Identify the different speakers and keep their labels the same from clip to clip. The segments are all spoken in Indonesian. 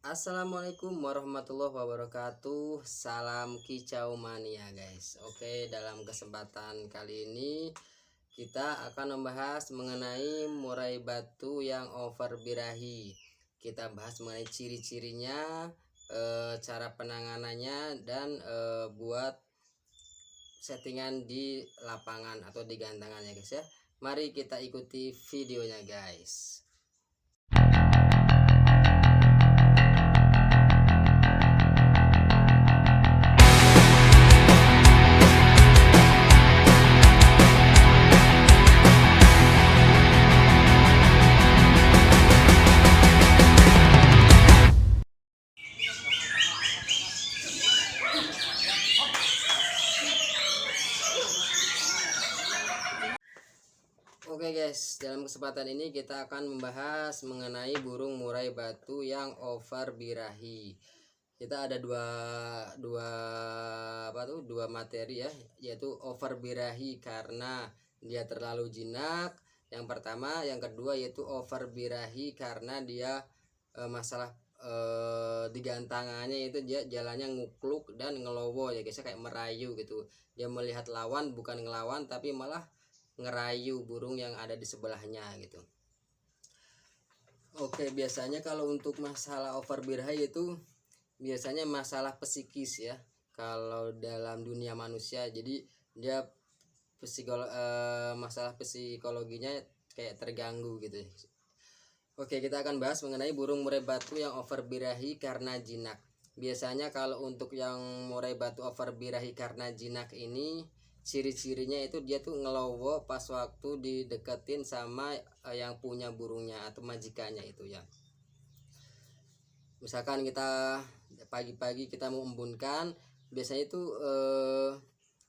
Speaker 1: Assalamualaikum warahmatullahi wabarakatuh. Salam kicau mania guys. Oke, dalam kesempatan kali ini kita akan membahas mengenai murai batu yang over birahi. Kita bahas mengenai ciri-cirinya, cara penanganannya, dan buat settingan di lapangan atau di gantangannya guys ya. Mari kita ikuti videonya guys. Oke guys, dalam kesempatan ini kita akan membahas mengenai burung murai batu yang over birahi. Kita ada dua materi ya, yaitu over birahi karena dia terlalu jinak. Yang pertama, yang kedua yaitu over birahi karena dia masalah di gantangannya itu dia jalannya ngukluk dan ngelowo ya guys, kayak merayu gitu. Dia melihat lawan bukan ngelawan tapi malah ngerayu burung yang ada di sebelahnya gitu. Oke, biasanya kalau untuk masalah over birahi itu biasanya masalah psikis ya. Kalau dalam dunia manusia, jadi dia masalah psikologinya kayak terganggu gitu. Oke, kita akan bahas mengenai burung murai batu yang over birahi karena jinak. Biasanya kalau untuk yang murai batu over birahi karena jinak ini, ciri-cirinya itu dia tuh ngelowo pas waktu dideketin sama yang punya burungnya atau majikannya itu ya. Misalkan kita pagi-pagi kita mau embunkan, biasanya itu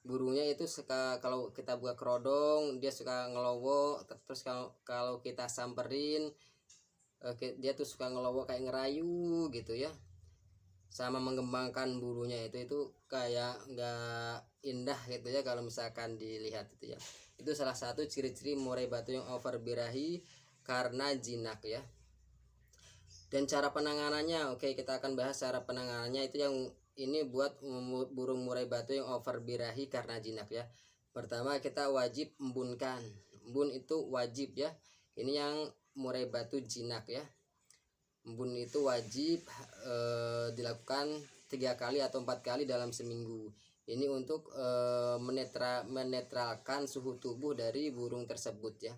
Speaker 1: burungnya itu suka kalau kita buka kerodong dia suka ngelowo. Terus kalau kita samperin dia tuh suka ngelowo kayak ngerayu gitu ya, sama mengembangkan bulunya itu kayak nggak indah gitu ya kalau misalkan dilihat itu ya. Itu salah satu ciri-ciri murai batu yang over birahi karena jinak ya. Dan cara penanganannya, oke, kita akan bahas cara penanganannya itu yang ini buat burung murai batu yang over birahi karena jinak ya. Pertama, kita wajib embunkan. Embun itu wajib ya. Ini yang murai batu jinak ya. Embun itu wajib dilakukan 3 kali atau 4 kali dalam seminggu. Ini untuk menetralkan suhu tubuh dari burung tersebut ya.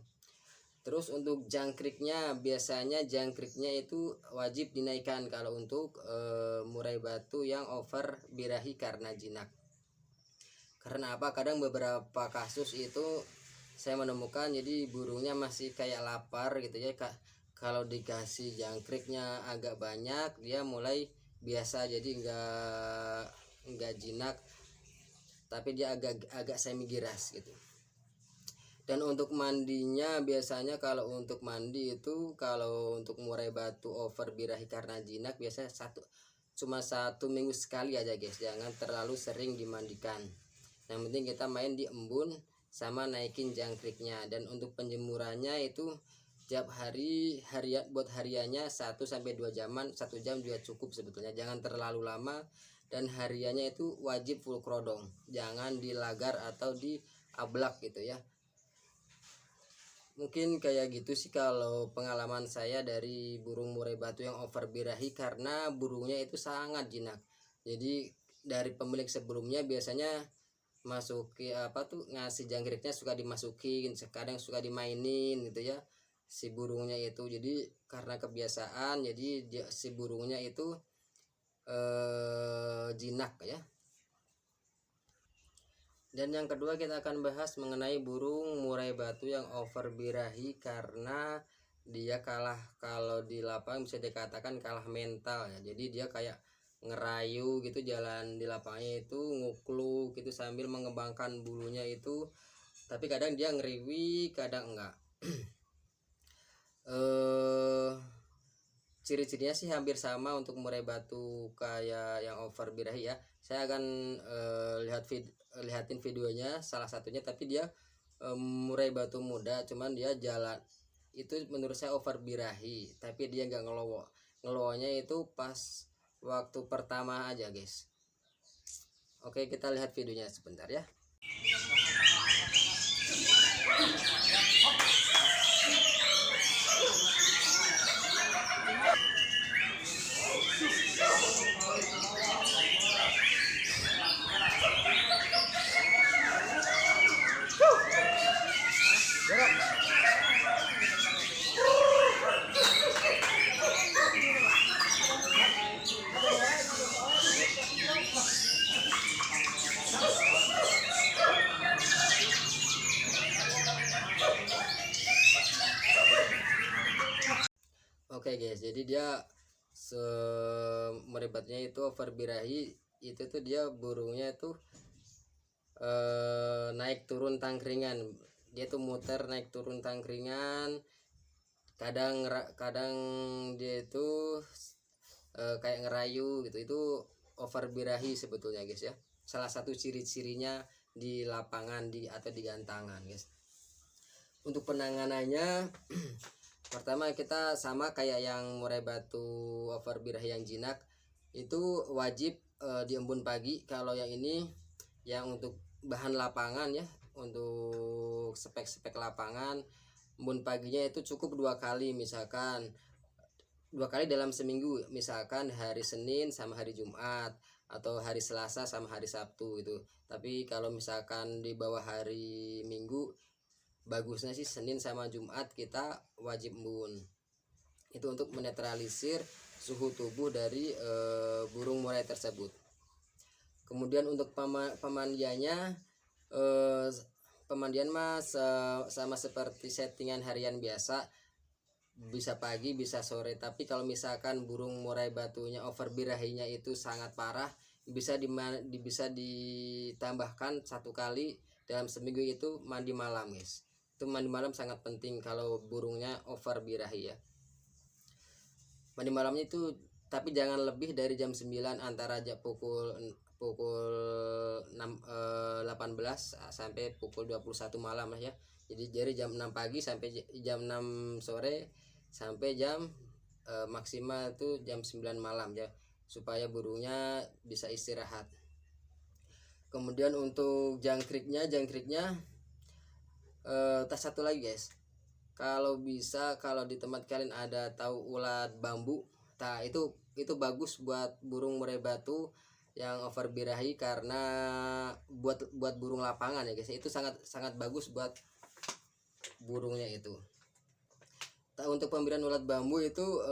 Speaker 1: Terus untuk jangkriknya, biasanya jangkriknya itu wajib dinaikkan kalau untuk murai batu yang over birahi karena jinak. Karena apa? Kadang beberapa kasus itu saya menemukan jadi burungnya masih kayak lapar gitu ya Kak. Kalau dikasih jangkriknya agak banyak dia mulai biasa, jadi enggak jinak tapi dia agak semi giras gitu. Dan untuk mandinya, biasanya kalau untuk mandi itu kalau untuk murai batu over birahi karena jinak biasanya cuma 1 minggu sekali aja guys, jangan terlalu sering dimandikan. Yang penting kita main di embun sama naikin jangkriknya. Dan untuk penjemurannya itu tiap hari buat hariannya 1 sampai 2 jaman, 1 jam juga cukup sebetulnya, jangan terlalu lama. Dan hariannya itu wajib full kerodong, jangan dilagar atau di ablak gitu ya. Mungkin kayak gitu sih kalau pengalaman saya dari burung murai batu yang over birahi karena burungnya itu sangat jinak. Jadi dari pemilik sebelumnya biasanya ngasih jangkriknya suka dimasukin, kadang suka dimainin gitu ya si burungnya itu. Jadi karena kebiasaan, jadi si burungnya itu jinak ya. Dan yang kedua kita akan bahas mengenai burung murai batu yang over birahi karena dia kalah, kalau di lapangan bisa dikatakan kalah mental ya. Jadi dia kayak ngerayu gitu, jalan di lapangnya itu ngukluk gitu sambil mengembangkan bulunya itu, tapi kadang dia ngeriwi kadang enggak. Ciri-cirinya sih hampir sama untuk murai batu kayak yang over birahi ya. Saya akan lihatin videonya salah satunya, tapi dia murai batu muda, cuman dia jalan itu menurut saya over birahi tapi dia nggak ngelonya itu pas waktu pertama aja guys. Oke, kita lihat videonya sebentar ya. Oke guys, jadi dia merebatnya itu over birahi itu tuh dia burungnya tuh naik turun tangkringan. Dia tuh muter naik turun tangkringan. Kadang dia itu kayak ngerayu gitu. Itu over birahi sebetulnya guys ya. Salah satu ciri-cirinya di lapangan atau di gantangan guys. Untuk penanganannya pertama kita sama kayak yang murai batu over birahi yang jinak, itu wajib diembun pagi. Kalau yang ini yang untuk bahan lapangan ya, untuk spek-spek lapangan, embun paginya itu cukup 2 kali, misalkan 2 kali dalam seminggu, misalkan hari Senin sama hari Jumat, atau hari Selasa sama hari Sabtu itu. Tapi kalau misalkan di bawah hari Minggu, bagusnya sih Senin sama Jumat kita wajib embun. Itu untuk menetralisir suhu tubuh dari burung murai tersebut. Kemudian untuk pemandiannya, pemandian sama seperti settingan harian biasa, bisa pagi bisa sore. Tapi kalau misalkan burung murai batunya over birahinya itu sangat parah, bisa ditambahkan 1 kali dalam seminggu, itu mandi malam guys. Itu mandi malam sangat penting kalau burungnya over birahi ya. Mandi malamnya itu tapi jangan lebih dari jam 9, antara pukul 18 sampai pukul 21 malam lah ya. Jadi dari jam 6 pagi sampai jam 6 sore, sampai jam maksimal itu jam 9 malam ya, supaya burungnya bisa istirahat. Kemudian untuk jangkriknya tas satu lagi guys, kalau bisa, kalau di tempat kalian ada tahu ulat bambu, itu bagus buat burung murai batu yang over birahi, karena buat burung lapangan ya guys, itu sangat bagus buat burungnya itu. Untuk pemberian ulat bambu itu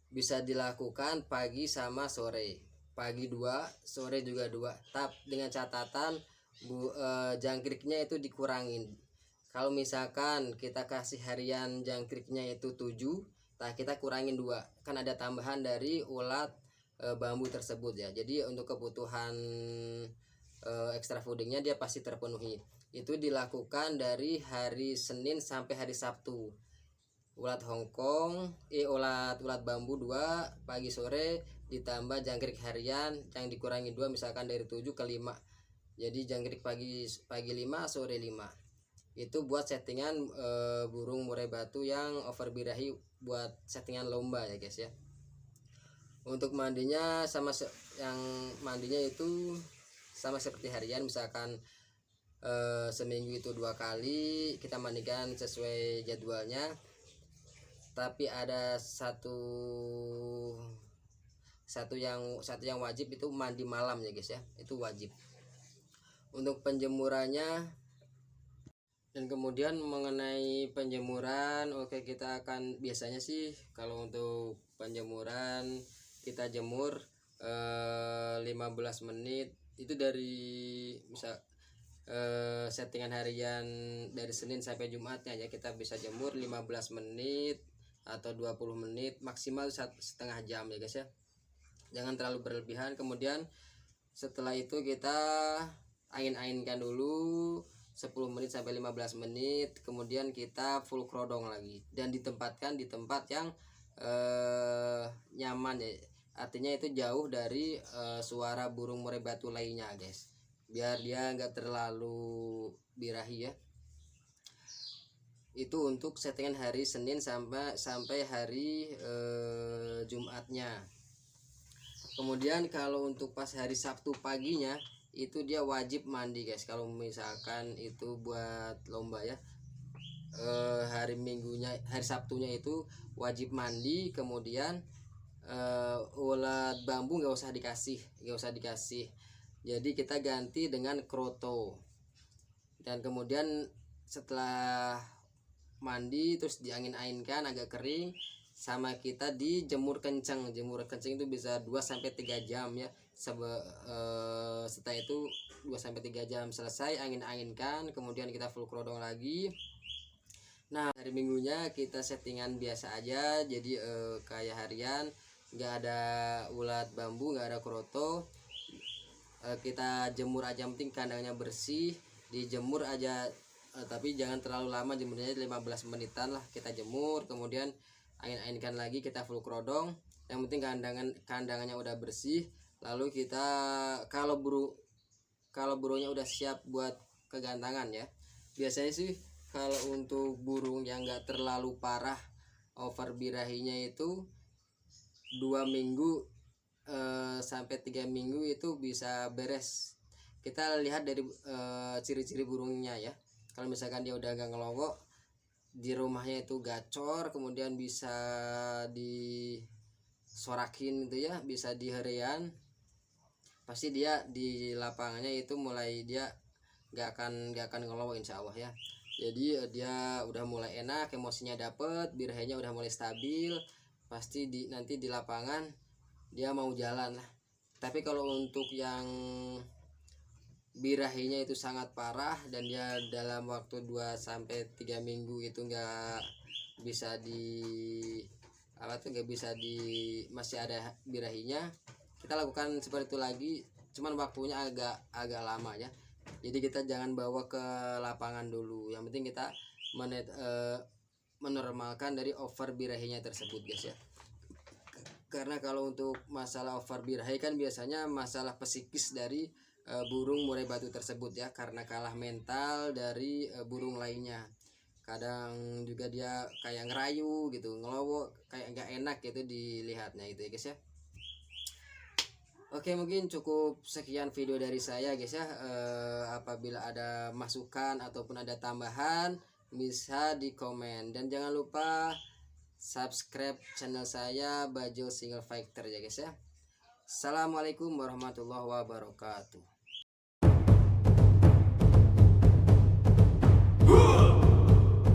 Speaker 1: bisa dilakukan pagi sama sore, pagi 2, sore juga 2, tapi dengan catatan jangkriknya itu dikurangin. Kalau misalkan kita kasih harian jangkriknya itu 7, nah kita kurangin 2, kan ada tambahan dari ulat bambu tersebut ya. Jadi untuk kebutuhan extra foodingnya dia pasti terpenuhi. Itu dilakukan dari hari Senin sampai hari Sabtu. Ulat Hongkong, ulat bambu 2 pagi sore, ditambah jangkrik harian yang dikurangi 2, misalkan dari 7 ke 5. Jadi jangkrik pagi 5, sore 5. Itu buat settingan burung murai batu yang over birahi, buat settingan lomba ya guys ya. Untuk mandinya yang mandinya itu sama seperti harian, misalkan seminggu itu 2 kali kita mandikan sesuai jadwalnya. Tapi ada satu yang wajib, itu mandi malam ya guys ya, itu wajib. Untuk penjemurannya, dan kemudian mengenai penjemuran, oke, kita akan biasanya sih kalau untuk penjemuran kita jemur 15 menit. Itu dari settingan harian dari Senin sampai Jumatnya ya, kita bisa jemur 15 menit atau 20 menit, maksimal setengah jam ya guys ya, jangan terlalu berlebihan. Kemudian setelah itu kita angin-anginkan dulu 10 menit sampai 15 menit, kemudian kita full krodong lagi, dan ditempatkan di tempat yang nyaman ya, artinya itu jauh dari suara burung murai batu lainnya guys, biar dia nggak terlalu birahi ya. Itu untuk settingan hari Senin sampai hari Jumatnya. Kemudian kalau untuk pas hari Sabtu paginya itu dia wajib mandi guys. Kalau misalkan itu buat lomba ya, hari Sabtunya itu wajib mandi. Kemudian ulat bambu nggak usah dikasih, jadi kita ganti dengan kroto. Dan kemudian setelah mandi terus diangin-ainkan agak kering, sama kita dijemur kencang. Itu bisa 2-3 jam ya. Setelah itu 2-3 jam selesai angin-ainkan, kemudian kita full kerodong lagi. Nah, hari Minggunya kita settingan biasa aja, jadi kayak harian, nggak ada ulat bambu, nggak ada kroto. Kita jemur aja, penting kandangnya bersih, dijemur aja. Tapi jangan terlalu lama jemurnya, 15 menitan lah kita jemur. Kemudian angin-ainkan lagi, kita full kerodong. Yang penting kandangannya udah bersih. Lalu kita kalau burungnya udah siap buat kegantangan ya, biasanya sih kalau untuk burung yang nggak terlalu parah over birahinya itu 2 minggu sampai 3 minggu itu bisa beres. Kita lihat dari ciri-ciri burungnya ya. Kalau misalkan dia udah agak ngelowok, di rumahnya itu gacor, kemudian bisa disorakin gitu ya, bisa diherian, pasti dia di lapangannya itu mulai dia gak akan ngelowok insya Allah ya. Jadi dia udah mulai enak, emosinya dapet, birahinya udah mulai stabil, pasti nanti di lapangan dia mau jalan lah. Tapi kalau untuk yang birahinya itu sangat parah dan dia dalam waktu 2-3 minggu itu nggak bisa masih ada birahinya, kita lakukan seperti itu lagi, cuman waktunya agak lama ya. Jadi kita jangan bawa ke lapangan dulu, yang penting kita menormalkan dari over birahinya tersebut guys ya. Karena kalau untuk masalah over birahi kan biasanya masalah psikis dari burung murai batu tersebut ya, karena kalah mental dari burung lainnya. Kadang juga dia kayak ngerayu gitu, ngelowo, kayak nggak enak gitu dilihatnya gitu ya guys ya. Oke, mungkin cukup sekian video dari saya guys ya. Apabila ada masukan ataupun ada tambahan bisa di komen, dan jangan lupa subscribe channel saya Bajul Single Fighter ya guys ya. Assalamualaikum warahmatullahi wabarakatuh.